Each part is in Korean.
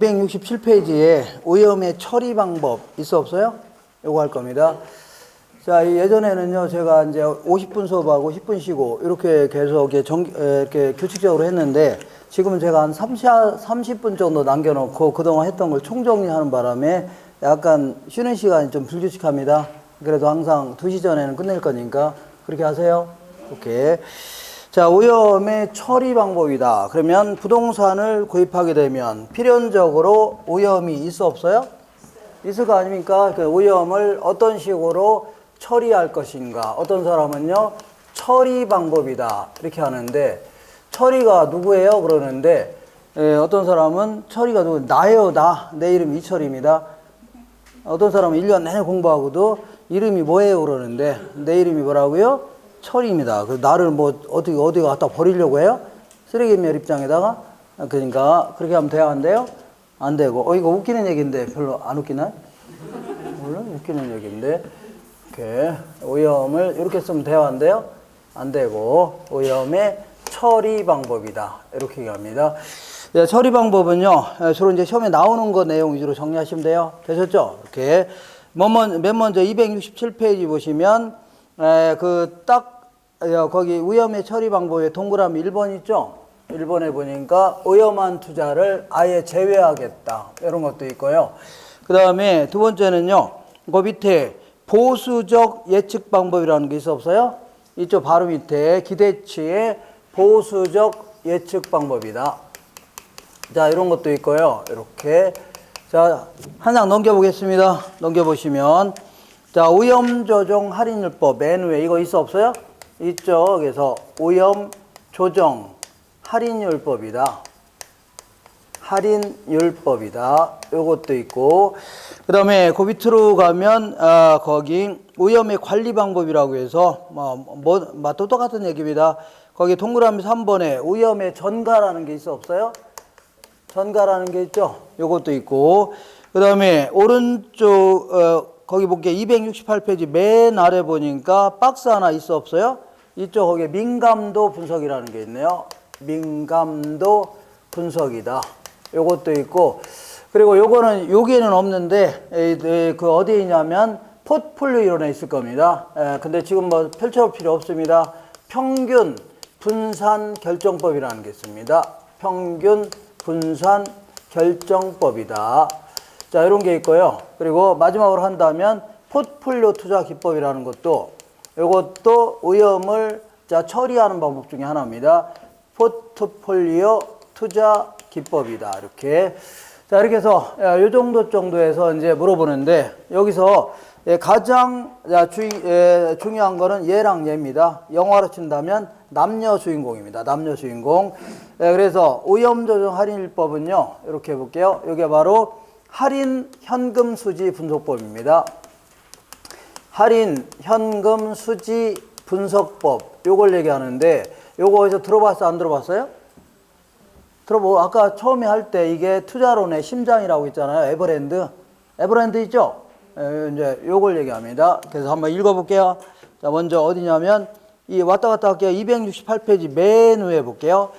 267페이지에 오염의 처리 방법 있어 없어요? 요거 할 겁니다. 자, 예전에는요, 제가 이제 50분 수업하고 10분 쉬고, 이렇게 계속 이렇게 규칙적으로 했는데, 지금은 제가 한 30분 정도 남겨놓고 그동안 했던 걸 총정리하는 바람에 약간 쉬는 시간이 좀 불규칙합니다. 그래도 항상 2시 전에는 끝낼 거니까, 그렇게 하세요. 오케이. 자, 오염의 처리 방법이다. 그러면 부동산을 구입하게 되면 필연적으로 오염이 있어 없어요? 있을 거 아닙니까? 그 오염을 어떤 식으로 처리할 것인가. 어떤 사람은요, 처리 방법이다. 이렇게 하는데, 처리가 누구예요? 그러는데, 어떤 사람은 처리가 누구? 나예요, 나. 내 이름이 이철입니다. 어떤 사람은 1년 내내 공부하고도 이름이 뭐예요? 그러는데, 내 이름이 뭐라고요? 철입니다. 그 나를 뭐 어디 갖다 버리려고 해요? 쓰레기 매립장에다가? 그러니까 그렇게 하면 돼야 안 돼요? 안 되고. 이거 웃기는 얘기인데 별로 안 웃기나요? 물론 웃기는 얘기인데. 이렇게 오염을 이렇게 쓰면 돼야 안 돼요? 안 되고 오염의 처리 방법이다. 이렇게 얘기합니다. 네, 처리 방법은요. 주로 이제 시험에 나오는 거 내용 위주로 정리하시면 돼요. 되셨죠? 이렇게 맨 먼저 267페이지 보시면 거기 오염의 처리 방법에 동그라미 1번 있죠? 1번에 보니까 오염한 투자를 아예 제외하겠다. 이런 것도 있고요. 그 다음에 두 번째는요. 그 밑에 보수적 예측 방법이라는 게 있어 없어요? 이쪽 바로 밑에 기대치의 보수적 예측 방법이다. 자, 이런 것도 있고요. 이렇게. 자, 한 장 넘겨보겠습니다. 넘겨보시면. 자, 오염 조정 할인율법 맨 위에 이거 있어 없어요? 있죠. 그래서 오염 조정 할인율법이다. 할인율법이다. 요것도 있고, 그 다음에 그 밑으로 가면 거기 오염의 관리 방법이라고 해서 또 똑같은 얘기입니다. 거기 동그라미 3번에 오염의 전가라는 게 있어 없어요? 전가라는 게 있죠. 요것도 있고, 그 다음에 오른쪽 거기 볼게요. 268페이지 맨 아래 보니까 박스 하나 있어 없어요? 이쪽 거기에 민감도 분석이라는 게 있네요. 민감도 분석이다. 요것도 있고, 그리고 요거는 여기에는 없는데 그 어디에 있냐면 포트폴리오 이론에 있을 겁니다. 근데 지금 뭐 펼쳐볼 필요 없습니다. 평균 분산 결정법이라는 게 있습니다. 평균 분산 결정법이다. 자, 이런 게 있고요. 그리고 마지막으로 한다면 포트폴리오 투자 기법이라는 것도 이것도 오염을 처리하는 방법 중에 하나입니다. 포트폴리오 투자 기법이다. 이렇게. 자, 이렇게 해서 이 정도에서 이제 물어보는데 여기서 가장 중요한 거는 얘랑 얘입니다. 영화로 친다면 남녀 주인공입니다. 남녀 주인공. 그래서 오염 조정 할인율법은요. 이렇게 해볼게요. 이게 바로 할인 현금 수지 분석법입니다. 할인 현금 수지 분석법 요걸 얘기하는데 요거 어디서 들어봤어? 안 들어봤어요? 아까 처음에 할 때 이게 투자론의 심장이라고 있잖아요. 에버랜드 있죠? 이제 요걸 얘기합니다. 그래서 한번 읽어볼게요. 자, 먼저 어디냐면 이 왔다 갔다 할게요. 268페이지 맨 위에 볼게요.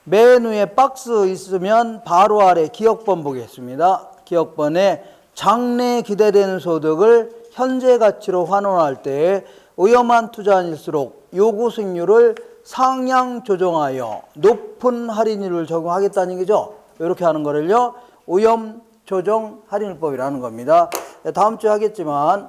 맨 위에 박스 있으면 바로 아래 기억번 보겠습니다. 기억번에 장래 기대되는 소득을 현재 가치로 환원할 때 오염한 투자일수록 요구 수익률을 상향 조정하여 높은 할인율을 적용하겠다는 얘기죠. 이렇게 하는 거를요. 오염 조정 할인율법이라는 겁니다. 다음 주에 하겠지만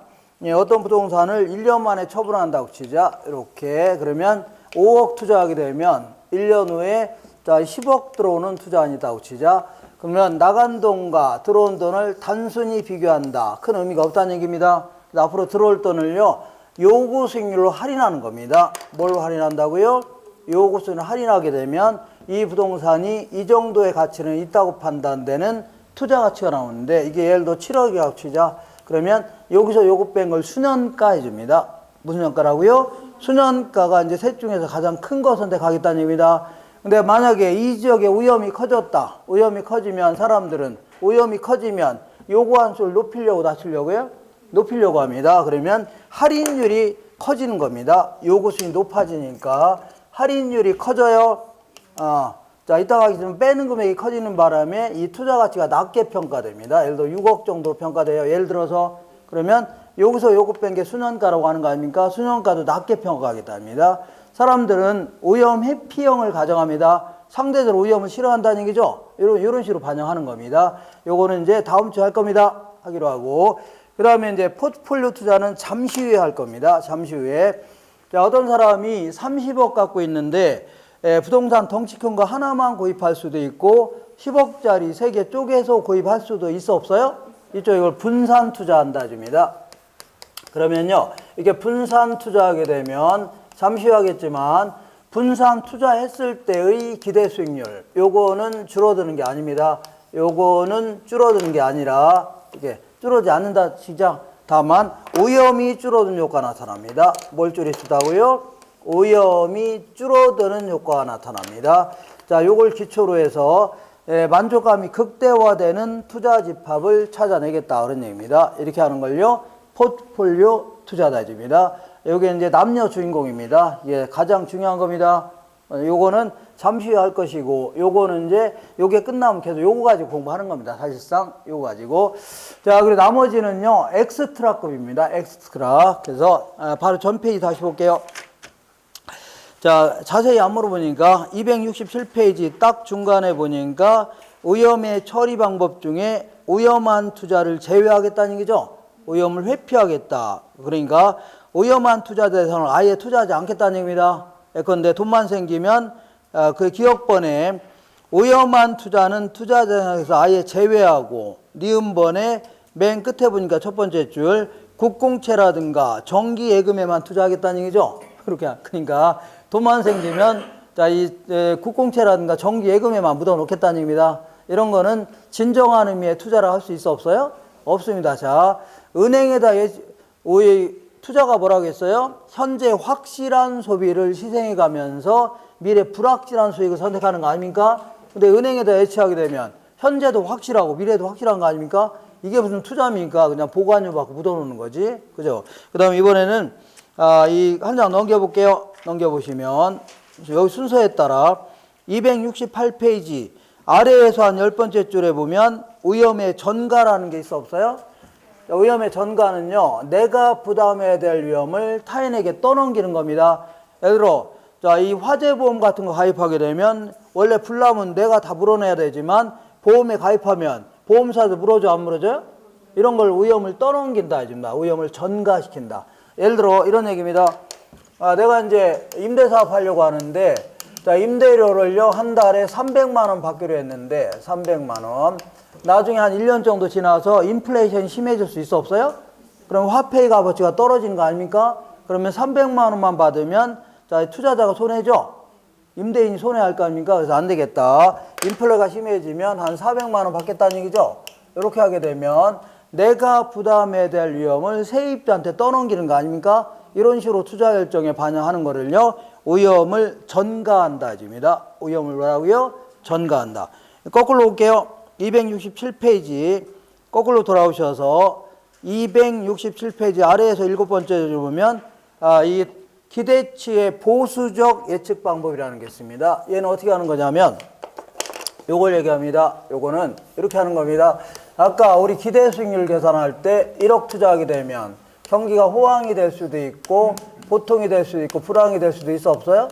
어떤 부동산을 1년 만에 처분한다고 치자. 이렇게 그러면 5억 투자하게 되면 1년 후에 10억 들어오는 투자안이 있다고 치자. 그러면 나간 돈과 들어온 돈을 단순히 비교한다. 큰 의미가 없다는 얘기입니다. 앞으로 들어올 돈을요. 요구 수익률로 할인하는 겁니다. 뭘로 할인한다고요? 요구 수익률을 할인하게 되면 이 부동산이 이 정도의 가치는 있다고 판단되는 투자 가치가 나오는데 이게 예를 들어 7억이라고 치자. 그러면 여기서 요구 뺀 걸 수년가 해줍니다. 무슨 년가라고요? 수년가가 이제 셋 중에서 가장 큰 거 선택하겠다는 얘기입니다. 근데 만약에 이 지역에 오염이 커졌다. 오염이 커지면 사람들은 오염이 커지면 요구한 수를 높이려고 낮추려고요? 높이려고 합니다. 그러면 할인율이 커지는 겁니다. 요구 수익이 높아지니까 할인율이 커져요. 자, 이따가 좀 빼는 금액이 커지는 바람에 이 투자 가치가 낮게 평가됩니다. 예를 들어 6억 정도 평가돼요. 예를 들어서 그러면 여기서 요거 뺀 게 수년가라고 하는 거 아닙니까? 수년가도 낮게 평가하겠답니다. 사람들은 오염 회피형을 가정합니다. 상대적으로 오염을 싫어한다는 얘기죠. 이런 식으로 반영하는 겁니다. 요거는 이제 다음 주에 할 겁니다. 하기로 하고. 그 다음에 이제 포트폴리오 투자는 잠시 후에 할 겁니다. 잠시 후에. 자, 어떤 사람이 30억 갖고 있는데 부동산 덩치 큰 거 하나만 구입할 수도 있고 10억짜리 3개 쪼개서 구입할 수도 있어 없어요? 이쪽 이걸 분산 투자한다 줍니다. 그러면요, 이렇게 분산 투자하게 되면 잠시 후 하겠지만 분산 투자했을 때의 기대 수익률 요거는 줄어드는 게 아닙니다. 요거는 줄어드는 게 아니라 이게 줄어들지 않는다 시장. 다만 오염이 줄어드는 효과가 나타납니다. 뭘 줄이시다고요? 오염이 줄어드는 효과가 나타납니다. 자, 요걸 기초로 해서 만족감이 극대화되는 투자 집합을 찾아내겠다 그런 얘기입니다. 이렇게 하는 걸요 포트폴리오 투자다집니다. 여기 이제 남녀 주인공입니다. 예, 가장 중요한 겁니다. 요거는 잠시 후에 할 것이고, 요거는 이제 요게 끝나면 계속 요거 가지고 공부하는 겁니다. 사실상 요거 가지고. 자, 그리고 나머지는요 엑스트라급입니다. 엑스트라. 그래서 바로 전 페이지 다시 볼게요. 자, 자세히 안 물어보니까 267페이지 딱 중간에 보니까 오염의 처리 방법 중에 오염한 투자를 제외하겠다는 얘기죠. 오염을 회피하겠다. 그러니까 오염한 투자 대상을 아예 투자하지 않겠다는 얘기입니다. 예컨대 돈만 생기면 그 기업번에 오염한 투자는 투자 대상에서 아예 제외하고 니은번에 맨 끝에 보니까 첫 번째 줄 국공채라든가 정기예금에만 투자하겠다는 얘기죠. 그렇게 그러니까 돈만 생기면 자, 이 국공채라든가 정기예금에만 묻어 놓겠다는 얘기입니다. 이런 거는 진정한 의미의 투자를 할 수 있어 없어요? 없습니다. 자, 은행에다 투자가 뭐라고 했어요? 현재 확실한 소비를 희생해 가면서 미래 불확실한 수익을 선택하는 거 아닙니까? 근데 은행에다 예치하게 되면 현재도 확실하고 미래도 확실한 거 아닙니까? 이게 무슨 투자입니까? 그냥 보관료 받고 묻어놓는 거지. 그죠? 그 다음에 이번에는 이 한 장 넘겨볼게요. 넘겨보시면 여기 순서에 따라 268페이지 아래에서 한 10번째 줄에 보면 오염의 전가라는 게 있어 없어요? 오염의 전가는요, 내가 부담해야 될 위험을 타인에게 떠넘기는 겁니다. 예를 들어, 자, 이 화재보험 같은 거 가입하게 되면 원래 불나면 내가 다 물어내야 되지만 보험에 가입하면 보험사도 물어줘 안 물어줘요? 이런 걸 오염을 떠넘긴다 해줍니다. 오염을 전가시킨다. 예를 들어 이런 얘기입니다. 내가 이제 임대사업 하려고 하는데 자, 임대료를요 한 달에 300만 원 받기로 했는데 300만 원 나중에 한 1년 정도 지나서 인플레이션이 심해질 수 있어 없어요? 그럼 화폐의 값어치가 떨어지는 거 아닙니까? 그러면 300만 원만 받으면 자, 투자자가 손해죠? 임대인이 손해할 거 아닙니까? 그래서 안 되겠다. 인플레가 심해지면 한 400만 원 받겠다는 얘기죠? 이렇게 하게 되면 내가 부담해야 될 위험을 세입자한테 떠넘기는 거 아닙니까? 이런 식으로 투자 결정에 반영하는 거를요 오염을 전가한다 집니다. 오염을 뭐라고요? 전가한다. 거꾸로 볼게요. 267페이지 거꾸로 돌아오셔서 267페이지 아래에서 7번째 줄 보면 이 기대치의 보수적 예측 방법이라는 게 있습니다. 얘는 어떻게 하는 거냐면 요걸 얘기합니다. 요거는 이렇게 하는 겁니다. 아까 우리 기대 수익률 계산할 때 1억 투자하게 되면 경기가 호황이 될 수도 있고 보통이 될 수도 있고 불황이 될 수도 있어 없어요?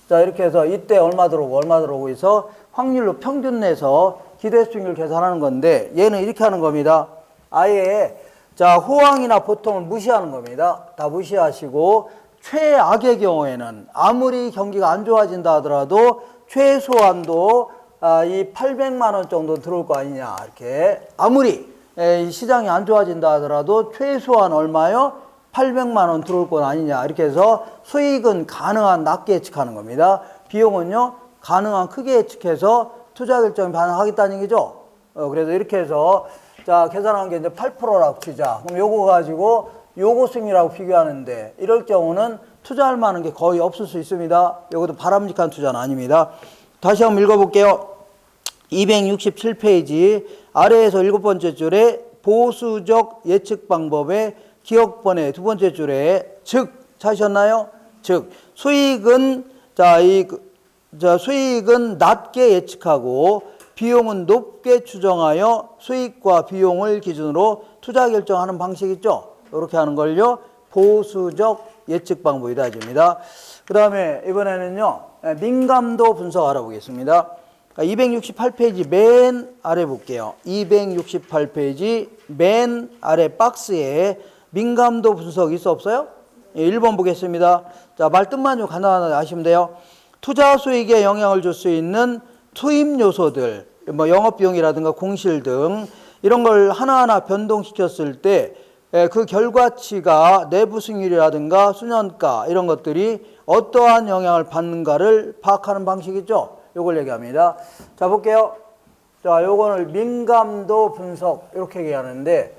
자, 이렇게 해서 이때 얼마 들어오고 해서 확률로 평균 내서 기대 수익률 계산하는 건데 얘는 이렇게 하는 겁니다. 아예 자, 호황이나 보통을 무시하는 겁니다. 다 무시하시고 최악의 경우에는 아무리 경기가 안 좋아진다 하더라도 최소한도 이 800만 원 정도 들어올 거 아니냐. 이렇게 아무리 시장이 안 좋아진다 하더라도 최소한 얼마요? 800만 원 들어올 건 아니냐. 이렇게 해서 수익은 가능한 낮게 예측하는 겁니다. 비용은요 가능한 크게 예측해서 투자 결정에 반영하겠다는 얘기죠. 그래서 이렇게 해서 자, 계산한 게 이제 8%라고 치자. 그럼 요거 가지고 요거 수익이라고 비교하는데 이럴 경우는 투자할 만한 게 거의 없을 수 있습니다. 요것도 바람직한 투자는 아닙니다. 다시 한번 읽어볼게요. 267페이지 아래에서 7번째 줄에 보수적 예측 방법의 기억번의 2번째 줄에 즉 찾으셨나요? 즉 수익은 자, 이 자, 수익은 낮게 예측하고 비용은 높게 추정하여 수익과 비용을 기준으로 투자 결정하는 방식 있죠? 이렇게 하는 걸요, 보수적 예측 방법이다 입니다. 그 다음에 이번에는요, 민감도 분석 알아보겠습니다. 268페이지 맨 아래 볼게요. 268페이지 맨 아래 박스에 민감도 분석 있어 없어요? 1번 보겠습니다. 자, 말뜻만 좀 간단하게 아시면 돼요. 투자 수익에 영향을 줄 수 있는 투입 요소들, 뭐 영업비용이라든가 공실 등 이런 걸 하나하나 변동시켰을 때 그 결과치가 내부 수익률이라든가 수년가 이런 것들이 어떠한 영향을 받는가를 파악하는 방식이죠. 요걸 얘기합니다. 자, 볼게요. 자, 요거를 민감도 분석 이렇게 얘기하는데,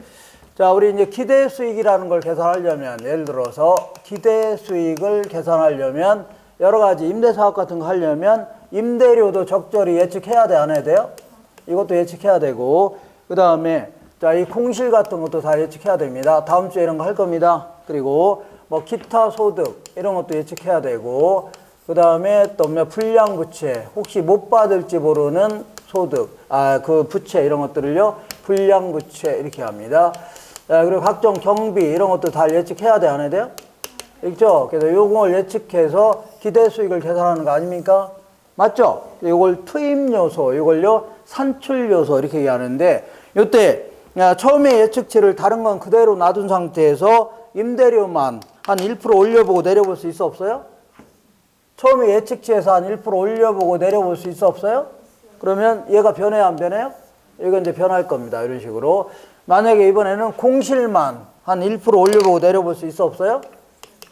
자, 우리 이제 기대 수익이라는 걸 계산하려면, 예를 들어서 기대 수익을 계산하려면 여러 가지 임대 사업 같은 거 하려면 임대료도 적절히 예측해야 돼, 안 해야 돼요? 이것도 예측해야 되고, 그 다음에 자, 이 공실 같은 것도 다 예측해야 됩니다. 다음 주에 이런 거 할 겁니다. 그리고 뭐 기타 소득 이런 것도 예측해야 되고, 그 다음에 또 뭐 불량부채, 혹시 못 받을지 모르는 소득, 그 부채 이런 것들을요, 불량부채 이렇게 합니다. 그리고 각종 경비 이런 것도 다 예측해야 돼, 안 해야 돼요? 있죠? 그래서 요걸 예측해서 기대 수익을 계산하는 거 아닙니까? 맞죠? 요걸 투입 요소, 요걸요, 산출 요소 이렇게 얘기하는데, 요때 처음에 예측치를 다른 건 그대로 놔둔 상태에서 임대료만 한 1% 올려보고 내려볼 수 있어 없어요? 처음에 예측치에서 한 1% 올려보고 내려볼 수 있어 없어요? 그러면 얘가 변해요, 안 변해요? 이건 이제 변할 겁니다. 이런 식으로. 만약에 이번에는 공실만 한 1% 올려보고 내려볼 수 있어 없어요?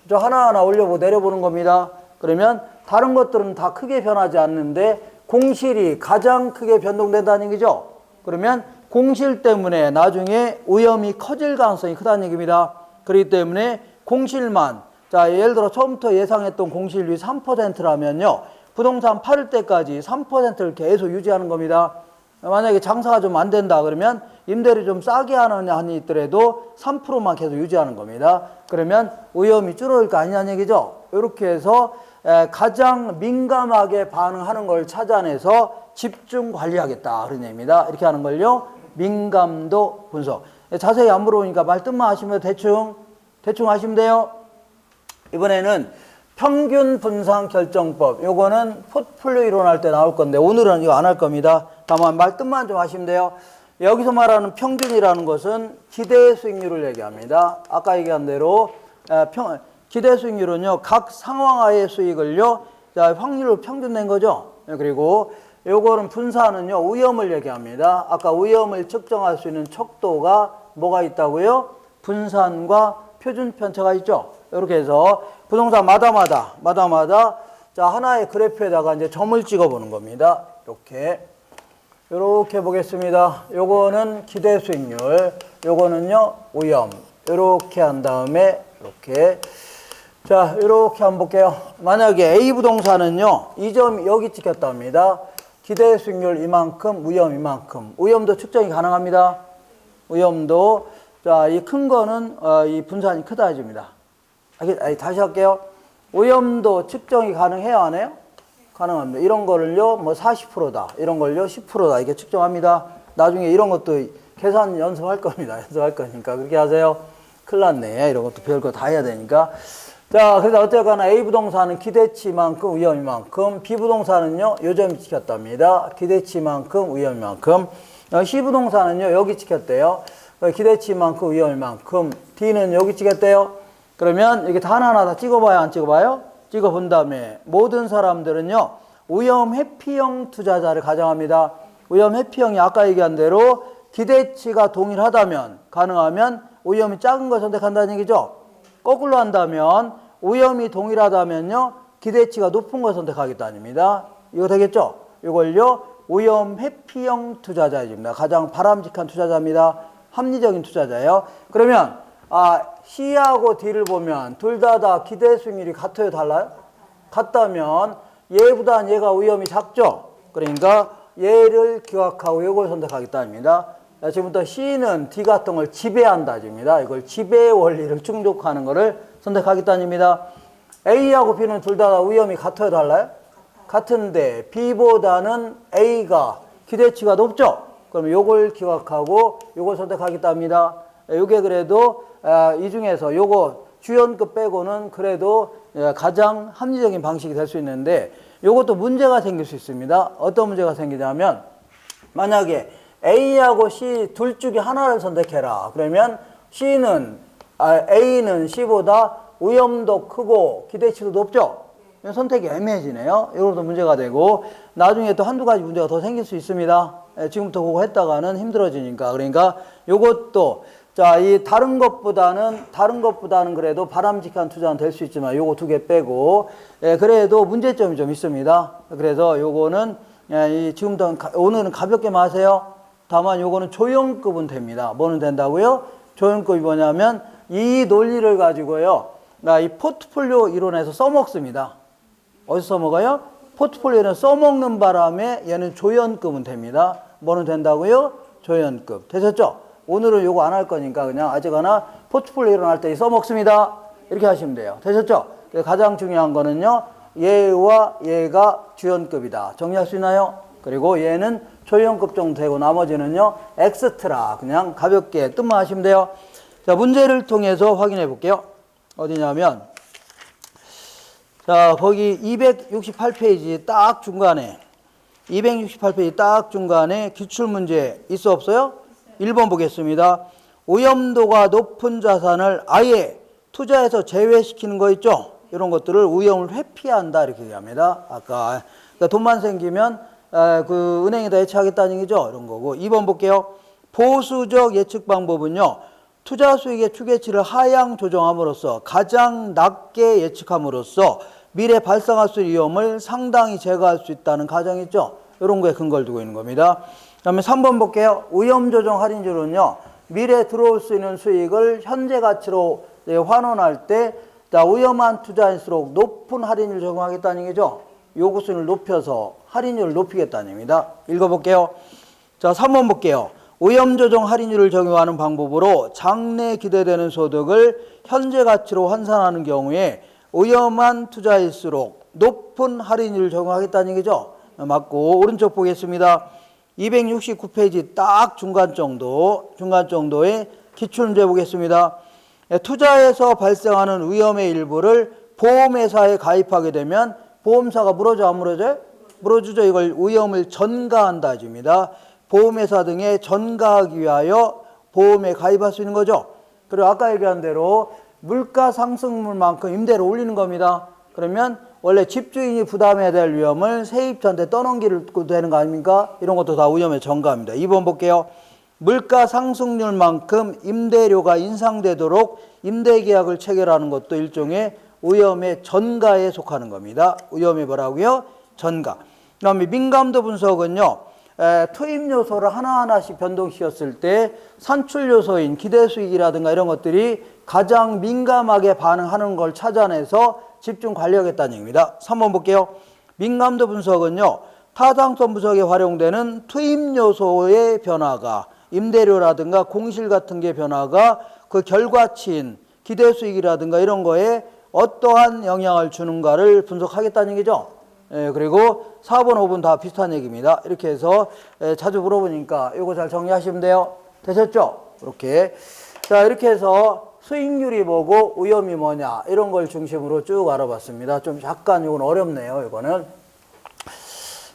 저 하나하나 올려보고 내려보는 겁니다. 그러면 다른 것들은 다 크게 변하지 않는데 공실이 가장 크게 변동된다는 얘기죠. 그러면 공실 때문에 나중에 위험이 커질 가능성이 크다는 얘기입니다. 그렇기 때문에 공실만, 자, 예를 들어 처음부터 예상했던 공실률이 3%라면요, 부동산 팔을 때까지 3%를 계속 유지하는 겁니다. 만약에 장사가 좀 안 된다 그러면 임대료 좀 싸게 하는 한이 있더라도 3%만 계속 유지하는 겁니다. 그러면 위험이 줄어들 거 아니냐는 얘기죠. 이렇게 해서 가장 민감하게 반응하는 걸 찾아내서 집중 관리하겠다 그런 얘기입니다. 이렇게 하는 걸요, 민감도 분석. 자세히 안 물어보니까 말뜻만 하시면 대충 하시면 돼요. 이번에는 평균 분산 결정법. 요거는 포트폴리오 이론할 때 나올 건데 오늘은 이거 안 할 겁니다. 다만 말뜻만 좀 하시면 돼요. 여기서 말하는 평균이라는 것은 기대 수익률을 얘기합니다. 아까 얘기한 대로 기대 수익률은요, 각 상황하의 수익을요, 자, 확률로 평균 낸 거죠. 그리고 요거는 분산은요, 위험을 얘기합니다. 아까 위험을 측정할 수 있는 척도가 뭐가 있다고요? 분산과 표준 편차가 있죠. 이렇게 해서 부동산 마다마다 자, 하나의 그래프에다가 이제 점을 찍어 보는 겁니다. 이렇게 보겠습니다. 요거는 기대 수익률, 요거는요, 위험. 이렇게 한 다음에 이렇게. 자, 이렇게 한번 볼게요. 만약에 A 부동산은요, 이 점이 여기 찍혔답니다. 기대 수익률 이만큼, 위험 이만큼. 위험도 측정이 가능합니다. 위험도. 자, 이 큰 거는 이 분산이 크다 해줍니다. 다시 할게요. 위험도 측정이 가능해요, 안 해요? 가능합니다. 이런 거를요, 뭐 40%다. 이런 걸요, 10%다. 이게 측정합니다. 나중에 이런 것도 계산 연습할 겁니다. 연습할 거니까. 그렇게 하세요. 큰일 났네. 이런 것도 별거 다 해야 되니까. 자, 그래서 어쨌거나 A 부동산은 기대치만큼 위험이만큼, B 부동산은요, 요 점이 찍혔답니다. 기대치만큼 위험이만큼. C 부동산은요, 여기 찍혔대요. 기대치만큼 위험이만큼. D는 여기 찍혔대요. 그러면 이게 다 하나하나 다 찍어봐요, 안 찍어봐요? 찍어본 다음에 모든 사람들은요, 위험 회피형 투자자를 가정합니다. 위험 회피형이 아까 얘기한 대로 기대치가 동일하다면, 가능하면 위험이 작은 걸 선택한다는 얘기죠. 거꾸로 한다면 위험이 동일하다면요, 기대치가 높은 걸 선택하겠다입니다. 이거 되겠죠? 이걸요, 위험 회피형 투자자입니다. 가장 바람직한 투자자입니다. 합리적인 투자자예요. 그러면 C하고 D를 보면 둘 다 기대 수익률이 같아요, 달라요? 같다면 얘보다는 얘가 위험이 작죠? 그러니까 얘를 기각하고 이걸 선택하겠다입니다. 지금부터 C는 D 같은 걸 지배한다입니다. 이걸 지배 원리를 충족하는 것을 선택하겠다입니다. A하고 B는 둘 다 위험이 같아요, 달라요? 같은데 B보다는 A가 기대치가 높죠? 그럼 요걸 기억하고 요걸 선택하겠답니다. 요게 그래도 이 중에서 요거 주연급 빼고는 그래도 가장 합리적인 방식이 될 수 있는데 요것도 문제가 생길 수 있습니다. 어떤 문제가 생기냐면 만약에 A하고 C 둘 중에 하나를 선택해라. 그러면 A는 C보다 오염도 크고 기대치도 높죠? 선택이 애매해지네요. 이것도 문제가 되고 나중에 또 한두 가지 문제가 더 생길 수 있습니다. 지금부터 그거 했다가는 힘들어지니까. 그러니까 요것도 자, 이 다른 것보다는 그래도 바람직한 투자는 될 수 있지만 요거 두 개 빼고 그래도 문제점이 좀 있습니다. 그래서 요거는 지금부터 오늘은 가볍게 마세요. 다만 요거는 조형급은 됩니다. 뭐는 된다고요? 조형급이 뭐냐면 이 논리를 가지고요. 이 포트폴리오 이론에서 써먹습니다. 어디서 써먹어요? 포트폴리오는 써먹는 바람에 얘는 조연급은 됩니다. 뭐는 된다고요? 조연급. 되셨죠? 오늘은 요거 안 할 거니까 그냥 아직거나 포트폴리오 이론 할 때 써먹습니다. 이렇게 하시면 돼요. 되셨죠? 가장 중요한 거는요. 얘와 얘가 주연급이다. 정리할 수 있나요? 그리고 얘는 조연급 정도 되고 나머지는요. 엑스트라. 그냥 가볍게 뜻만 하시면 돼요. 자, 문제를 통해서 확인해 볼게요. 어디냐면 자, 거기 268페이지 딱 중간에 268페이지 딱 중간에 기출문제 있어 없어요? 1번 보겠습니다. 오염도가 높은 자산을 아예 투자해서 제외시키는 거 있죠? 이런 것들을 오염을 회피한다 이렇게 얘기합니다. 아까 그러니까 돈만 생기면 그 은행에다 예치하겠다는 얘기죠? 이런 거고. 2번 볼게요. 보수적 예측 방법은요. 투자 수익의 추계치를 하향 조정함으로써 가장 낮게 예측함으로써 미래 발생할 수 있는 위험을 상당히 제거할 수 있다는 가정이 있죠. 이런 거에 근거를 두고 있는 겁니다. 그 다음에 3번 볼게요. 오염 조정 할인율은요. 미래 들어올 수 있는 수익을 현재 가치로 환원할 때 오염한 투자일수록 높은 할인율을 적용하겠다는 얘기죠. 요구 수익을 높여서 할인율을 높이겠다는 얘기입니다. 읽어볼게요. 자, 3번 볼게요. 오염 조정 할인율을 적용하는 방법으로 장래 기대되는 소득을 현재 가치로 환산하는 경우에 오염한 투자일수록 높은 할인율을 적용하겠다는 얘기죠. 맞고 오른쪽 보겠습니다. 269페이지 딱 중간 정도의 기출문제 보겠습니다. 투자에서 발생하는 위험의 일부를 보험회사에 가입하게 되면 보험사가 물어줘 안 물어줘요? 물어주죠. 이걸 위험을 전가한다 해줍니다. 보험회사 등에 전가하기 위하여 보험에 가입할 수 있는 거죠. 그리고 아까 얘기한 대로 물가 상승률만큼 임대를 올리는 겁니다. 그러면 원래 집주인이 부담해야 될 위험을 세입자한테 떠넘기도 되는 거 아닙니까? 이런 것도 다 위험의 전가입니다. 2번 볼게요. 물가 상승률만큼 임대료가 인상되도록 임대계약을 체결하는 것도 일종의 위험의 전가에 속하는 겁니다. 위험이 뭐라고요? 전가. 그 다음에 민감도 분석은요. 투입 요소를 하나하나씩 변동시켰을 때 산출 요소인 기대 수익이라든가 이런 것들이 가장 민감하게 반응하는 걸 찾아내서 집중 관리하겠다는 얘기입니다. 3번 볼게요. 민감도 분석은요. 타당성 분석에 활용되는 투입 요소의 변화가 임대료라든가 공실 같은 게 변화가 그 결과치인 기대 수익이라든가 이런 거에 어떠한 영향을 주는가를 분석하겠다는 얘기죠. 그리고 4번, 5번 다 비슷한 얘기입니다. 이렇게 해서 자주 물어보니까 이거 잘 정리하시면 돼요. 되셨죠? 이렇게. 자, 이렇게 해서 수익률이 뭐고 위험이 뭐냐 이런 걸 중심으로 쭉 알아봤습니다. 좀 약간 이건 어렵네요. 이거는.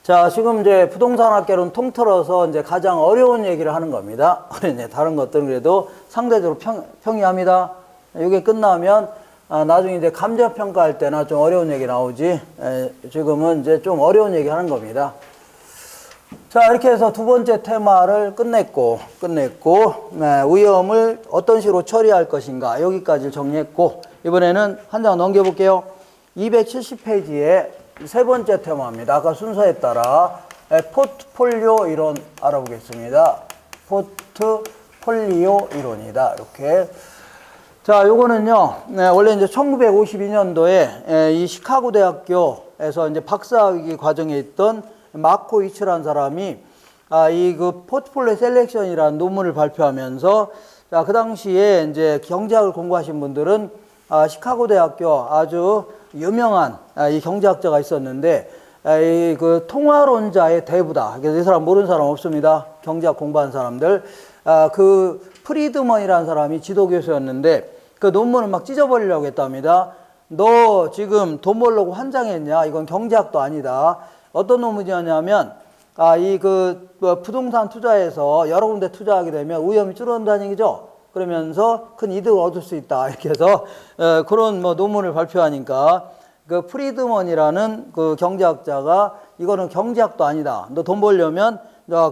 자, 지금 이제 부동산학개론 통틀어서 이제 가장 어려운 얘기를 하는 겁니다. 이제 다른 것들은 그래도 상대적으로 평이합니다. 이게 끝나면 나중에 이제 감정평가할 때나 좀 어려운 얘기 나오지. 지금은 이제 좀 어려운 얘기 하는 겁니다. 자, 이렇게 해서 두 번째 테마를 끝냈고, 위험을 어떤 식으로 처리할 것인가, 여기까지 정리했고, 이번에는 한 장 넘겨볼게요. 270페이지에 세 번째 테마입니다. 아까 순서에 따라 포트폴리오 이론 알아보겠습니다. 포트폴리오 이론이다. 이렇게. 자, 요거는요, 원래 이제 1952년도에 이 시카고 대학교에서 이제 박사학위 과정에 있던 마코 이츠라는 사람이 이 그 포트폴리오 셀렉션이라는 논문을 발표하면서 자, 그 당시에 이제 경제학을 공부하신 분들은 시카고 대학교 아주 유명한 이 경제학자가 있었는데 그 통화론자의 대부다. 그래서 이 사람 모르는 사람 없습니다. 경제학 공부한 사람들. 그 프리드먼이라는 사람이 지도교수였는데 그 논문을 막 찢어버리려고 했답니다. 너 지금 돈 벌려고 환장했냐? 이건 경제학도 아니다. 어떤 논문이었냐면 부동산 투자에서 여러 군데 투자하게 되면 위험이 줄어든다는 얘기죠. 그러면서 큰 이득을 얻을 수 있다. 이렇게 해서 그런 논문을 발표하니까 그 프리드먼이라는 그 경제학자가 이거는 경제학도 아니다. 너 돈 벌려면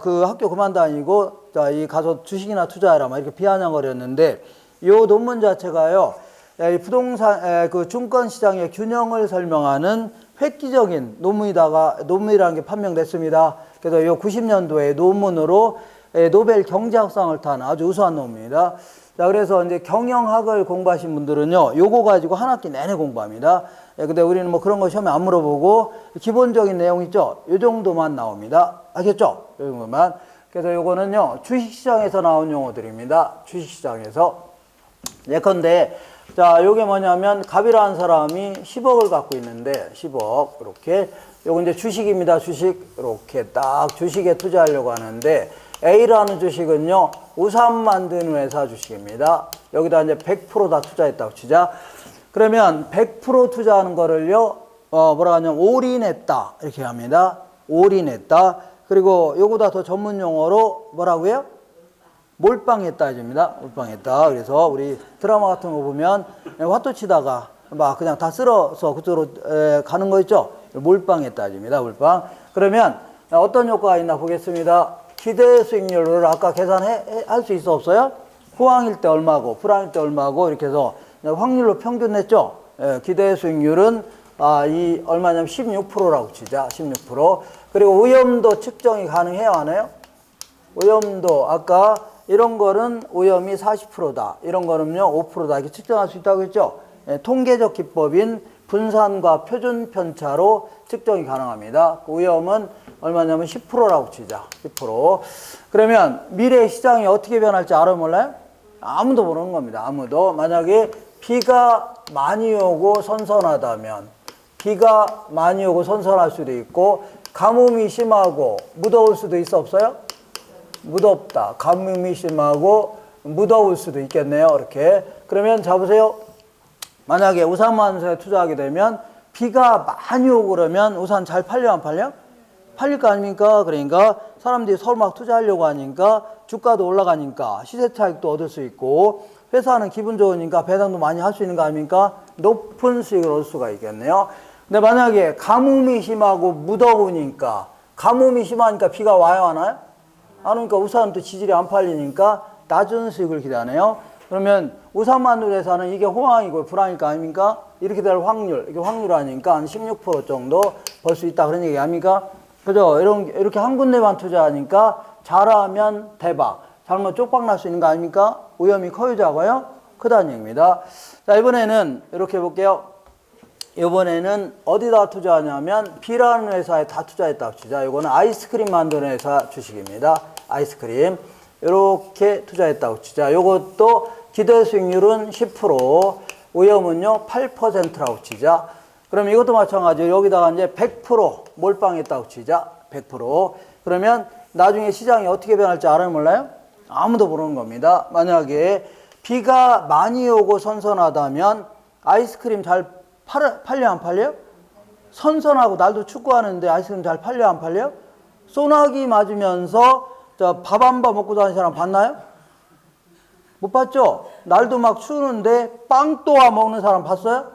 그 학교 그만 다니고 이 가서 주식이나 투자해라. 막 이렇게 비아냥거렸는데 이 논문 자체가요. 부동산 그 증권 시장의 균형을 설명하는 획기적인 논문이라는 게 판명됐습니다. 그래서 이 90년도에 논문으로 노벨 경제학상을 탄 아주 우수한 논문입니다. 자, 그래서 이제 경영학을 공부하신 분들은요, 요거 가지고 한 학기 내내 공부합니다. 근데 우리는 뭐 그런 거 시험에 안 물어보고 기본적인 내용 있죠? 요 정도만 나옵니다. 알겠죠? 요 정도만. 그래서 요거는요, 주식시장에서 나온 용어들입니다. 주식시장에서. 예컨대, 자, 요게 뭐냐면, 갑이라는 사람이 10억을 갖고 있는데, 10억, 이렇게. 요거 이제 주식입니다. 주식. 이렇게 딱 주식에 투자하려고 하는데, A라는 주식은요, 우산 만드는 회사 주식입니다. 여기다 이제 100% 다 투자했다고 치자. 그러면 100% 투자하는 거를요, 뭐라 하냐면, 올인했다. 이렇게 합니다. 올인했다. 그리고 요거보다 더 전문 용어로 뭐라고요? 몰빵했다 해줍니다. 몰빵했다. 그래서 우리 드라마 같은 거 보면 화투 치다가 막 그냥 다 쓸어서 그쪽으로 가는 거 있죠? 몰빵했다 해줍니다. 몰빵. 그러면 어떤 효과가 있나 보겠습니다. 기대 수익률을 아까 계산할 수 있어 없어요? 호황일 때 얼마고 불황일 때 얼마고 이렇게 해서 확률로 평균 냈죠? 기대 수익률은 얼마냐면 16%라고 치자. 16%. 그리고 위험도 측정이 가능해요, 안 해요? 위험도 아까 이런 거는 위험이 40%다. 이런 거는요 5%다. 이렇게 측정할 수 있다고 했죠? 통계적 기법인 분산과 표준 편차로 측정이 가능합니다. 그 위험은 얼마냐면 10%라고 치자. 10%. 그러면 미래 시장이 어떻게 변할지 알아요, 몰라요? 아무도 모르는 겁니다. 아무도. 만약에 비가 많이 오고 선선하다면 비가 많이 오고 선선할 수도 있고 가뭄이 심하고 무더울 수도 있어 없어요? 무덥다. 가뭄이 심하고 무더울 수도 있겠네요. 이렇게. 그러면 잡으세요. 만약에 우산 만드는 투자하게 되면 비가 많이 오고 그러면 우산 잘 팔려 안 팔려? 팔릴 거 아닙니까? 그러니까 사람들이 서울 막 투자하려고 하니까 주가도 올라가니까 시세 차익도 얻을 수 있고 회사는 기분 좋으니까 배당도 많이 할 수 있는 거 아닙니까? 높은 수익을 얻을 수가 있겠네요. 근데 만약에 가뭄이 심하고 무더우니까 가뭄이 심하니까 비가 와요 안 와요? 안 오니까 우산도 지질이 안 팔리니까 낮은 수익을 기대하네요. 그러면 우산 만드는 회사는 이게 호황이고 불황일 거 아닙니까? 이렇게 될 확률, 이게 확률 아니니까 한 16% 정도 벌 수 있다 그런 얘기 아닙니까? 그죠? 이렇게 한 군데만 투자하니까 잘하면 대박, 잘못 쪽박 날 수 있는 거 아닙니까? 위험이 커요, 작아요? 크다는 얘기입니다. 자, 이번에는 이렇게 해볼게요. 이번에는 어디다 투자하냐면 B라는 회사에 다 투자했다고 치자. 이거는 아이스크림 만드는 회사 주식입니다. 아이스크림. 이렇게 투자했다고 치자. 이것도 기대 수익률은 10%, 위험은요 8%라고 치자. 그럼 이것도 마찬가지로 여기다가 이제 100% 몰빵했다고 치자. 100%. 그러면 나중에 시장이 어떻게 변할지 알아요, 몰라요? 아무도 모르는 겁니다. 만약에 비가 많이 오고 선선하다면 아이스크림 잘 팔려 안 팔려요? 선선하고 날도 춥고하는데 아이스크림 잘 팔려 안 팔려요? 소나기 맞으면서 밥 한 번 먹고 다니는 사람 봤나요? 못 봤죠? 날도 막 추우는데 빵또아 먹는 사람 봤어요?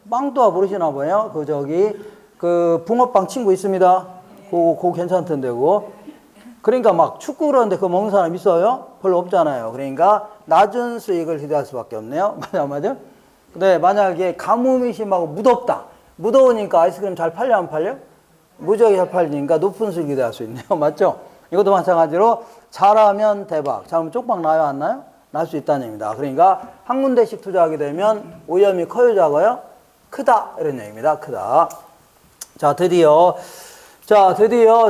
빵또아 모르시나 봐요. 그 붕어빵 친구 있습니다. 그거 괜찮던데 그거. 그러니까 막 춥고 그러는데 그거 먹는 사람 있어요? 별로 없잖아요. 그러니까 낮은 수익을 기대할 수밖에 없네요. 맞아? 근데 만약에 가뭄이 심하고 무덥다. 무더우니까 아이스크림 잘 팔려 안 팔려? 무지하게 잘 팔리니까 높은 수익 기대할 수 있네요. 맞죠? 이것도 마찬가지로 잘하면 대박, 잘하면 쪽박 나요 안 나요? 날 수 있다는 얘기입니다. 그러니까 한 군데씩 투자하게 되면 위험이 커요 작아요? 크다 이런 얘기입니다. 크다. 자 드디어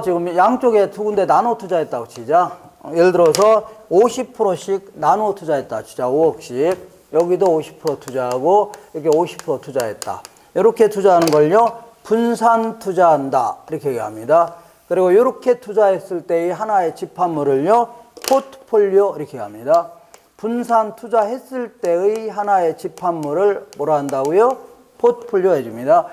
지금 양쪽에 두 군데 나눠 투자했다고 치자. 예를 들어서 50%씩 나눠 투자했다 치자. 5억씩. 여기도 50% 투자하고 여기 50% 투자했다. 이렇게 투자하는 걸요 분산 투자한다. 이렇게 얘기합니다. 그리고 이렇게 투자했을 때의 하나의 집합물을요, 포트폴리오 이렇게 합니다. 분산 투자했을 때의 하나의 집합물을 뭐라 한다고요? 포트폴리오 해줍니다.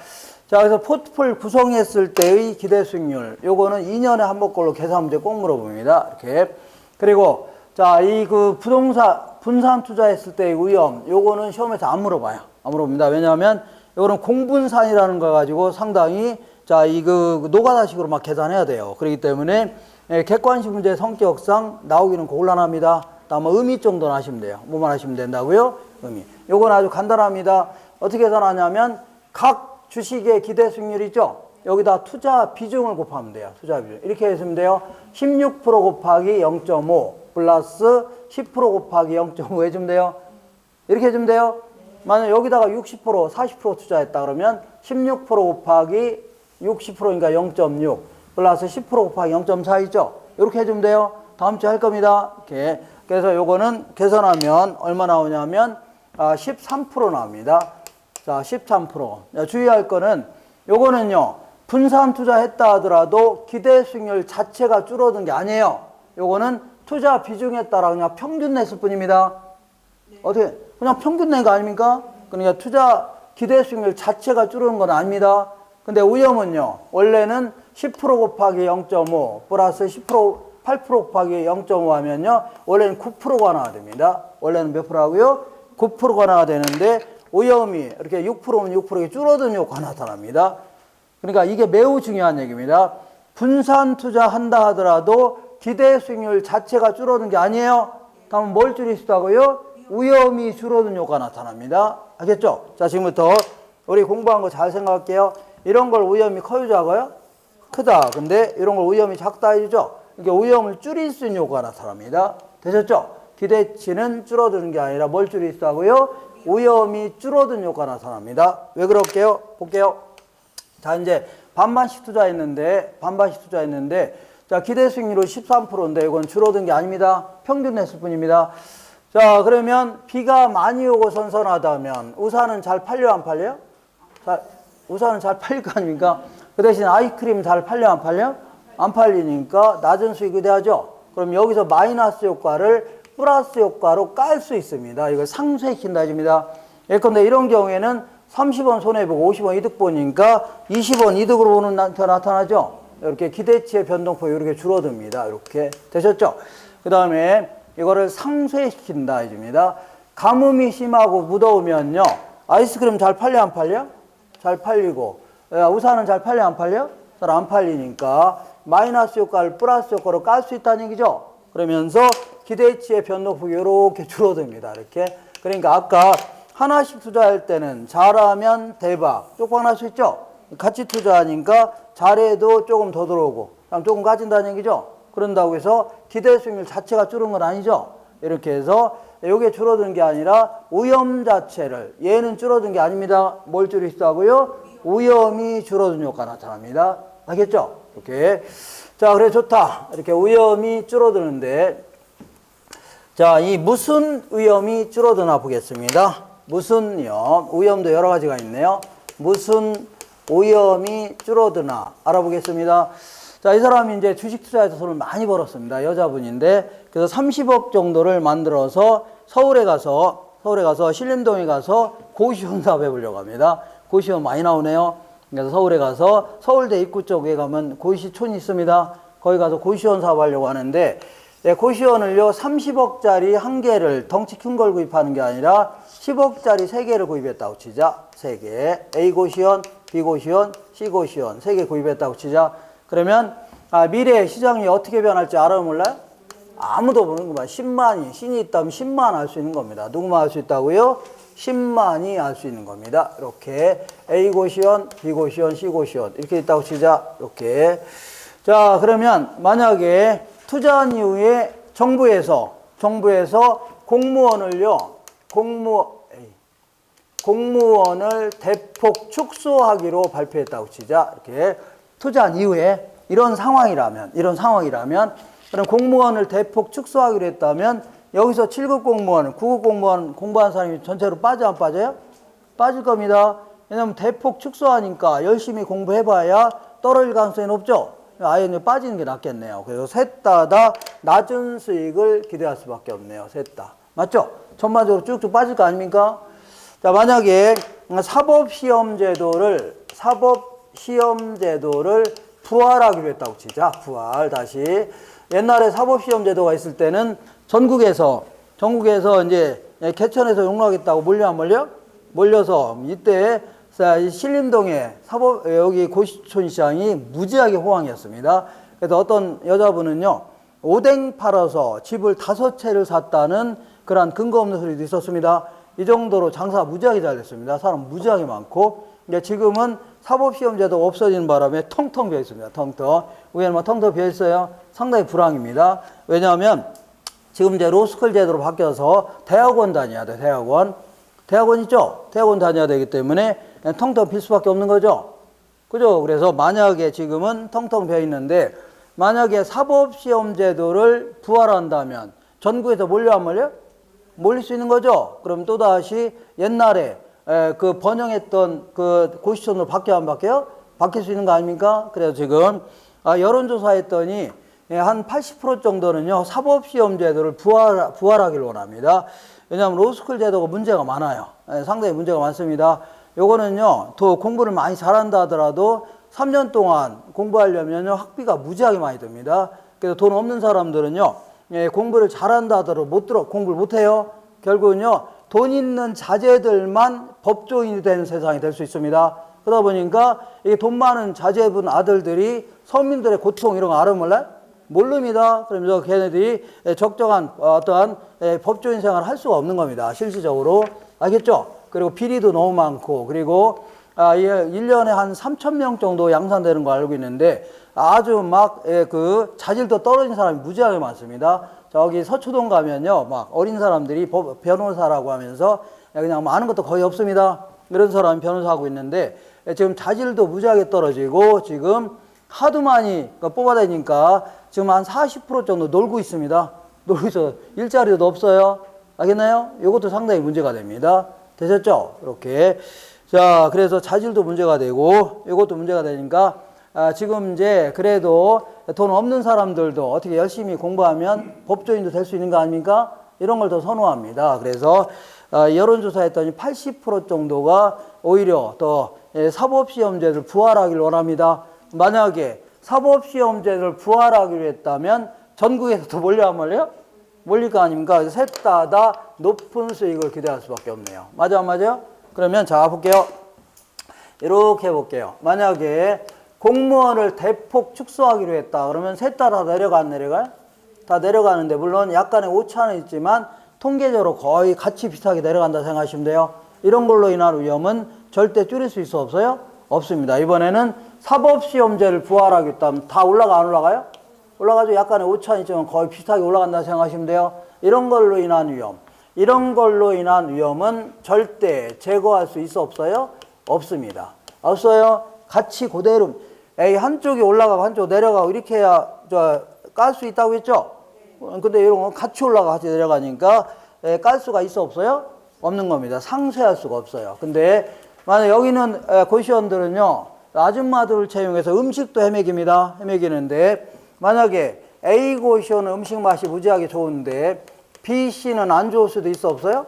자, 그래서 포트폴리오 구성했을 때의 기대 수익률, 요거는 2년에 한 번 걸로 계산 문제 꼭 물어봅니다. 이렇게. 그리고 자, 이 그 부동산 분산 투자했을 때의 위험, 요거는 시험에서 안 물어봐요. 안 물어봅니다. 왜냐하면 요거는 공분산이라는 거 가지고 상당히 자, 이 그 노가다식으로 막 계산해야 돼요. 그렇기 때문에 객관식 문제 성격상 나오기는 곤란합니다. 다만 의미 정도는 하시면 돼요. 뭐만 하시면 된다고요? 의미. 요건 아주 간단합니다. 어떻게 계산하냐면 각 주식의 기대 수익률 있죠? 여기다 투자 비중을 곱하면 돼요. 투자 비중. 이렇게 했으면 돼요. 16% 곱하기 0.5 플러스 10% 곱하기 0.5 해주면 돼요. 이렇게 해주면 돼요. 만약 여기다가 60%, 40% 투자했다 그러면 16% 곱하기 60%니까 0.6 플러스 10% 곱하기 0.4 있죠? 이렇게 해주면 돼요. 다음 주에 할 겁니다. 이렇게. 그래서 요거는 계산하면 얼마 나오냐면 13% 나옵니다. 자, 13%. 주의할 거는 요거는요, 분산 투자했다 하더라도 기대 수익률 자체가 줄어든 게 아니에요. 요거는 투자 비중에 따라 그냥 평균 냈을 뿐입니다. 네. 어떻게? 그냥 평균 낸 거 아닙니까? 그러니까 투자 기대 수익률 자체가 줄어든 건 아닙니다. 근데 위험은요, 원래는 10% 곱하기 0.5 플러스 10% 8% 곱하기 0.5 하면요, 원래는 9%가 나와야 됩니다. 원래는 몇 프로라고요? 9%가 나와야 되는데 오염이 이렇게 6%면 6%가 줄어든 효과가 나타납니다. 그러니까 이게 매우 중요한 얘기입니다. 분산 투자한다 하더라도 기대 수익률 자체가 줄어든 게 아니에요. 그러면 뭘 줄일 수 있다고요? 위험이 줄어든 효과가 나타납니다. 알겠죠? 자, 지금부터 우리 공부한 거 잘 생각할게요. 이런 걸 위험이 커요, 작아요? 크다. 근데 이런 걸 위험이 작다 해주죠? 이게 위험을 줄일 수 있는 효과가 나타납니다. 되셨죠? 기대치는 줄어드는 게 아니라 뭘 줄일 수 하고요? 위험이 줄어든 효과가 나타납니다. 왜 그럴게요? 볼게요. 자, 이제 반반씩 투자했는데, 자, 기대 수익률은 13%인데 이건 줄어든 게 아닙니다. 평균 냈을 뿐입니다. 자, 그러면 비가 많이 오고 선선하다면 우산은 잘 팔려, 안 팔려요? 우산은 잘 팔릴 거 아닙니까? 그 대신 아이스크림 잘 팔려, 안 팔려? 안 팔리니까 낮은 수익이 돼야죠. 그럼 여기서 마이너스 효과를 플러스 효과로 깔 수 있습니다. 이걸 상쇄시킨다 해줍니다. 예컨대 이런 경우에는 30원 손해보고 50원 이득 보니까 20원 이득으로 보는 나타나죠. 이렇게 기대치의 변동폭이 이렇게 줄어듭니다. 이렇게 되셨죠? 그 다음에 이거를 상쇄시킨다 해줍니다. 가뭄이 심하고 무더우면요, 아이스크림 잘 팔려, 안 팔려? 잘 팔리고, 우산은 잘 팔려, 안 팔려? 잘 안 팔리니까 마이너스 효과를 플러스 효과로 깔 수 있다는 얘기죠. 그러면서 기대치의 변동폭이 이렇게 줄어듭니다. 이렇게. 그러니까 아까 하나씩 투자할 때는 잘하면 대박, 쪽박 날 수 있죠? 같이 투자하니까 잘해도 조금 더 들어오고, 그럼 조금 가진다는 얘기죠? 그런다고 해서 기대 수익률 자체가 줄은 건 아니죠? 이렇게 해서 이게 줄어든 게 아니라 위험 자체를, 얘는 줄어든 게 아닙니다. 뭘 줄일 수 하고요? 위험이 줄어든 효과가 나타납니다. 알겠죠? 이렇게. 자, 그래 좋다. 이렇게 위험이 줄어드는데, 자, 이 무슨 위험이 줄어드나 보겠습니다. 무슨 위험도 여러 가지가 있네요. 무슨 위험이 줄어드나 알아보겠습니다. 자, 이 사람이 이제 주식 투자에서 돈을 많이 벌었습니다. 여자분인데, 그래서 30억 정도를 만들어서 서울에 가서 신림동에 가서 고시원 사업 해보려고 합니다. 고시원 많이 나오네요. 그래서 서울에 가서 서울대 입구 쪽에 가면 고시촌이 있습니다. 거기 가서 고시원 사업하려고 하는데, 네, 고시원을요 30억짜리 한 개를 덩치 큰 걸 구입하는 게 아니라 10억짜리 3개를 구입했다고 치자. 3개. A 고시원, B 고시원, C 고시원 3개 구입했다고 치자. 그러면 미래의 시장이 어떻게 변할지 알아요, 몰라요? 아무도 모르는 거야. 10만이, 신이 있다면 10만 알 수 있는 겁니다. 누구만 알 수 있다고요? 10만이 알 수 있는 겁니다. 이렇게 A 고시원, B 고시원, C 고시원 이렇게 있다고 치자. 이렇게. 자, 그러면 만약에 투자한 이후에 정부에서 공무원을 대폭 축소하기로 발표했다고 치자. 이렇게 투자한 이후에 이런 상황이라면 그럼 공무원을 대폭 축소하기로 했다면 여기서 7급 공무원, 9급 공무원 공부한 사람이 전체로 빠져 안 빠져요? 빠질 겁니다. 왜냐면 대폭 축소하니까 열심히 공부해봐야 떨어질 가능성이 높죠. 아예 빠지는 게 낫겠네요. 그래서 셋 다 낮은 수익을 기대할 수밖에 없네요. 셋 다. 맞죠? 전반적으로 쭉쭉 빠질 거 아닙니까? 자, 만약에 사법시험제도를 부활하기로 했다고 치자. 부활. 다시. 옛날에 사법시험제도가 있을 때는 전국에서 이제 개천에서 용락했다고 몰려 안 몰려? 몰려서 이때 신림동에 여기 고시촌시장이 무지하게 호황이었습니다. 그래서 어떤 여자분은요, 오뎅 팔아서 집을 5채를 샀다는 그런 근거 없는 소리도 있었습니다. 이 정도로 장사가 무지하게 잘 됐습니다. 사람 무지하게 많고. 근데 지금은 사법시험제도가 없어지는 바람에 텅텅 비어 있습니다. 텅텅. 왜냐면 텅텅 비어 있어요? 상당히 불황입니다. 왜냐하면 지금 이제 로스쿨 제도로 바뀌어서 대학원 다녀야 돼. 대학원 있죠? 대학원 다녀야 되기 때문에 텅텅 빌 수밖에 없는 거죠. 그죠? 그래서 만약에 지금은 텅텅 비어 있는데, 만약에 사법시험제도를 부활한다면 전국에서 몰려 안 몰려? 몰릴 수 있는 거죠. 그럼 또다시 옛날에 그 번영했던 그 고시촌으로 바뀌어 안 바뀌어요? 바뀔 수 있는 거 아닙니까? 그래서 지금 여론조사 했더니 한 80% 정도는요, 사법시험제도를 부활하기를 원합니다. 왜냐하면 로스쿨 제도가 문제가 많아요. 상당히 문제가 많습니다. 요거는요, 더 공부를 많이 잘한다 하더라도 3년 동안 공부하려면요, 학비가 무지하게 많이 듭니다. 그래서 돈 없는 사람들은요, 공부를 잘한다 하더라도 공부를 못해요. 결국은요, 돈 있는 자제들만 법조인이 되는 세상이 될 수 있습니다. 그러다 보니까 이게 돈 많은 자제분 아들들이 서민들의 고통 이런 거 알아 몰라요? 모릅니다. 그러면서 걔네들이 적정한 어떠한 법조인 생활을 할 수가 없는 겁니다. 실질적으로. 알겠죠? 그리고 비리도 너무 많고, 그리고 1년에 한 3,000명 정도 양산되는 거 알고 있는데, 아주 막 그 자질도 떨어진 사람이 무지하게 많습니다. 저기 서초동 가면요, 막 어린 사람들이 변호사라고 하면서 그냥 아는 것도 거의 없습니다. 이런 사람이 변호사하고 있는데, 지금 자질도 무지하게 떨어지고, 지금 하도 많이 뽑아다니까 지금 한 40% 정도 놀고 있습니다. 놀고 있어. 일자리도 없어요. 알겠나요? 이것도 상당히 문제가 됩니다. 되셨죠? 이렇게. 자, 그래서 자질도 문제가 되고, 이것도 문제가 되니까, 지금 이제 그래도 돈 없는 사람들도 어떻게 열심히 공부하면 법조인도 될 수 있는 거 아닙니까? 이런 걸 더 선호합니다. 그래서 여론조사 했더니 80% 정도가 오히려 더 사법시험제를 부활하기를 원합니다. 만약에 사법시험제를 부활하기로 했다면 전국에서 더 몰려 안 몰려요? 몰릴 거 아닙니까? 셋 다 높은 수익을 기대할 수밖에 없네요. 맞아 안 맞아요? 그러면 자 볼게요. 이렇게 해볼게요. 만약에 공무원을 대폭 축소하기로 했다. 그러면 셋 다 내려가 안 내려가요? 다 내려가는데, 물론 약간의 오차는 있지만 통계적으로 거의 같이 비슷하게 내려간다 생각하시면 돼요. 이런 걸로 인한 위험은 절대 줄일 수 있어 없어요? 없습니다. 이번에는 사법시험제를 부활하기로 했다면 다 올라가 안 올라가요? 올라가죠. 약간의 오차는 있지만 거의 비슷하게 올라간다 생각하시면 돼요. 이런 걸로 인한 위험. 이런 걸로 인한 위험은 절대 제거할 수 있어 없어요? 없습니다. 없어요. 같이 그대로 한쪽이 올라가고 한쪽 내려가고 이렇게 해야 깔 수 있다고 했죠? 근데 이런 건 같이 올라가 같이 내려가니까 깔 수가 있어 없어요? 없는 겁니다. 상쇄할 수가 없어요. 근데 만약 여기는 고시원들은요, 아줌마들을 채용해서 음식도 헤매기는데, 만약에 A 고시원은 음식 맛이 무지하게 좋은데 B씨는 안 좋을 수도 있어 없어요?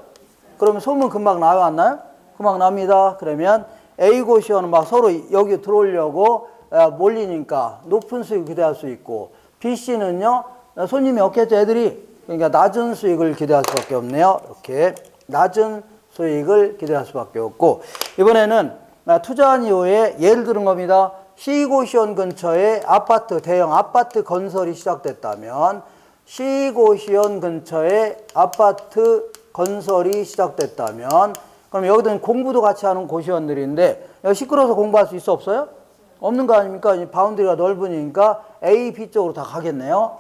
그러면 소문 금방 나요 안 나요? 금방 납니다. 그러면 A 고시원은 막 서로 여기 들어오려고 몰리니까 높은 수익을 기대할 수 있고, B씨는요 손님이 없겠죠 애들이. 그러니까 낮은 수익을 기대할 수밖에 없네요. 이렇게 낮은 수익을 기대할 수밖에 없고, 이번에는 투자한 이후에 예를 들은 겁니다. C고시원 근처에 대형 아파트 건설이 시작됐다면, C고시원 근처에 아파트 건설이 시작됐다면, 그럼 여기는 공부도 같이 하는 고시원들인데 여기 시끄러워서 공부할 수 있어 없어요? 없는 거 아닙니까? 바운드리가 넓으니까 A, B 쪽으로 다 가겠네요.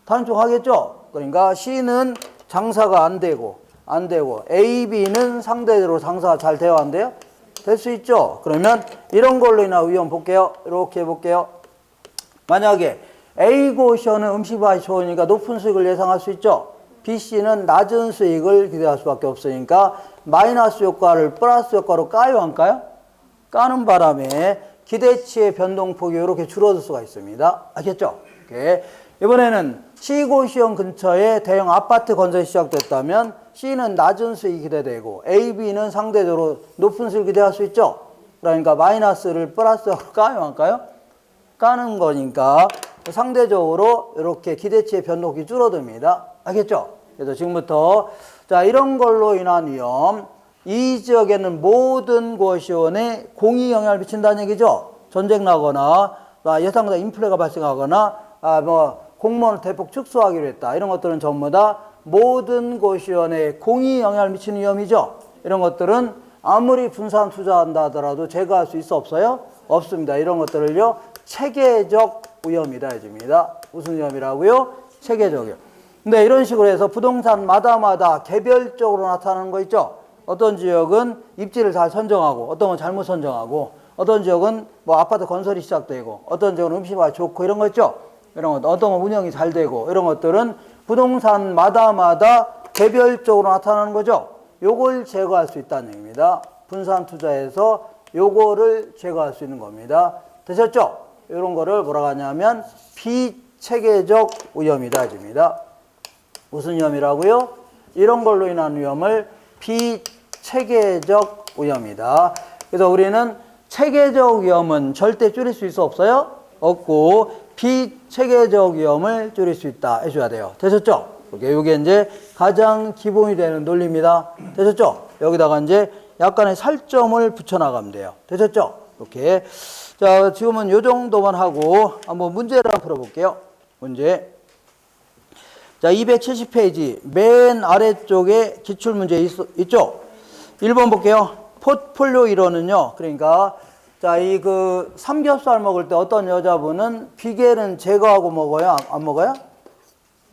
다른 쪽 하겠죠? 그러니까 C는 장사가 안 되고 A, B는 상대적으로 장사가 잘 돼요 안 돼요? 될 수 있죠. 그러면 이런 걸로 인한 위험 볼게요. 이렇게 해볼게요. 만약에 A 고시원은 음식 맛이 좋으니까 높은 수익을 예상할 수 있죠. B씨는 낮은 수익을 기대할 수밖에 없으니까 마이너스 효과를 플러스 효과로 까요 안 까요? 까는 바람에 기대치의 변동폭이 이렇게 줄어들 수가 있습니다. 알겠죠? 오케이. 이번에는 C고시원 근처에 대형 아파트 건설이 시작됐다면 C는 낮은 수익이 기대되고 A, B는 상대적으로 높은 수익이 기대할 수 있죠? 그러니까 마이너스를 플러스로 까요, 안 까요? 까는 거니까 상대적으로 이렇게 기대치의 변동폭이 줄어듭니다. 알겠죠? 그래서 지금부터 자, 이런 걸로 인한 위험, 이 지역에는 모든 고시원에 공히 영향을 미친다는 얘기죠. 전쟁 나거나 예상보다 인플레가 발생하거나 공무원을 대폭 축소하기로 했다. 이런 것들은 전부 다 모든 고시원에 공히 영향을 미치는 위험이죠. 이런 것들은 아무리 분산 투자한다 하더라도 제거할 수 있어 없어요? 없습니다. 이런 것들을요 체계적 위험이다 해줍니다. 무슨 위험이라고요? 체계적 위험. 근데 이런 식으로 해서 부동산마다 개별적으로 나타나는 거 있죠. 어떤 지역은 입지를 잘 선정하고 어떤 건 잘못 선정하고 어떤 지역은 아파트 건설이 시작되고 어떤 지역은 음식이 좋고 이런 거 있죠. 이런 것 어떤 건 운영이 잘 되고 이런 것들은 부동산마다 개별적으로 나타나는 거죠. 요걸 제거할 수 있다는 얘기입니다. 분산 투자에서 요거를 제거할 수 있는 겁니다. 되셨죠? 이런 거를 뭐라고 하냐면 비체계적 위험이다 해줍니다. 무슨 위험이라고요? 이런 걸로 인한 위험을 비체계적 위험이다. 그래서 우리는 체계적 위험은 절대 줄일 수 있어 없어요? 없고 비체계적 위험을 줄일 수 있다 해줘야 돼요. 되셨죠? 이게 이제 가장 기본이 되는 논리입니다. 되셨죠? 여기다가 이제 약간의 살점을 붙여나가면 돼요. 되셨죠? 이렇게. 자, 지금은 요 정도만 하고 한번 문제를 한번 풀어볼게요. 문제. 자, 270페이지 맨 아래쪽에 기출문제 있죠? 1번 볼게요. 포트폴리오 이론은요. 그러니까 자, 이 삼겹살 먹을 때 어떤 여자분은 비계는 제거하고 먹어요? 안 먹어요?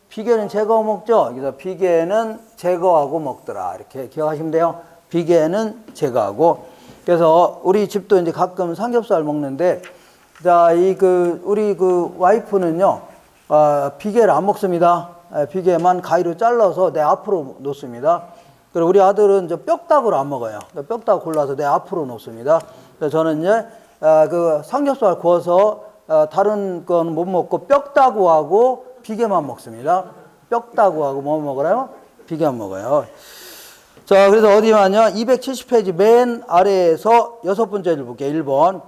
비계는 제거하고 먹죠? 그래서 비계는 제거하고 먹더라. 이렇게 기억하시면 돼요. 비계는 제거하고. 그래서 우리 집도 이제 가끔 삼겹살 먹는데, 자, 우리 와이프는요, 비계를 안 먹습니다. 비계만 가위로 잘라서 내 앞으로 놓습니다. 그리고 우리 아들은 이제 뼈다구로 안 먹어요. 뼈다구 골라서 내 앞으로 놓습니다. 그래서 저는 이제 삼겹살 구워서 다른 건 못 먹고 뼈다구하고 비계만 먹습니다. 뼈다구하고 뭐 먹어요? 비계만 먹어요. 자, 그래서 어디냐면 270페이지 맨 아래에서 6번째를 볼게요. 1번.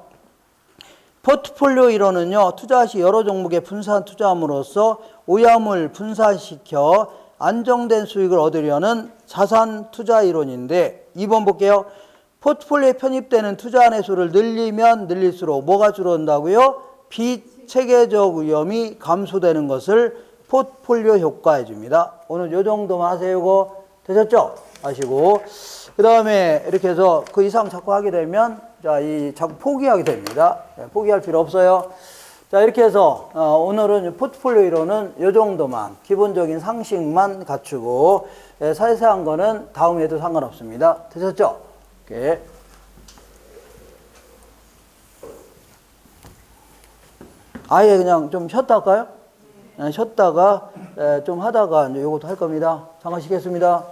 포트폴리오 이론은요, 투자 시 여러 종목에 분산 투자함으로써 오염을 분산시켜 안정된 수익을 얻으려는 자산 투자 이론인데, 2번 볼게요. 포트폴리오에 편입되는 투자안의 수를 늘리면 늘릴수록 뭐가 줄어든다고요? 비체계적 위험이 감소되는 것을 포트폴리오 효과 해줍니다. 오늘 요 정도만 하세요. 이거 되셨죠? 아시고. 그 다음에 이렇게 해서 그 이상 자꾸 하게 되면 자, 자꾸 포기하게 됩니다. 포기할 필요 없어요. 자, 이렇게 해서 오늘은 포트폴리오 이론은 요 정도만 기본적인 상식만 갖추고 자세한 거는 다음에 해도 상관없습니다. 되셨죠? 오케이. 아예 그냥 좀 쉬었다 할까요? 쉬었다가 좀 하다가 이제 요것도 할 겁니다. 잠깐 쉬겠습니다.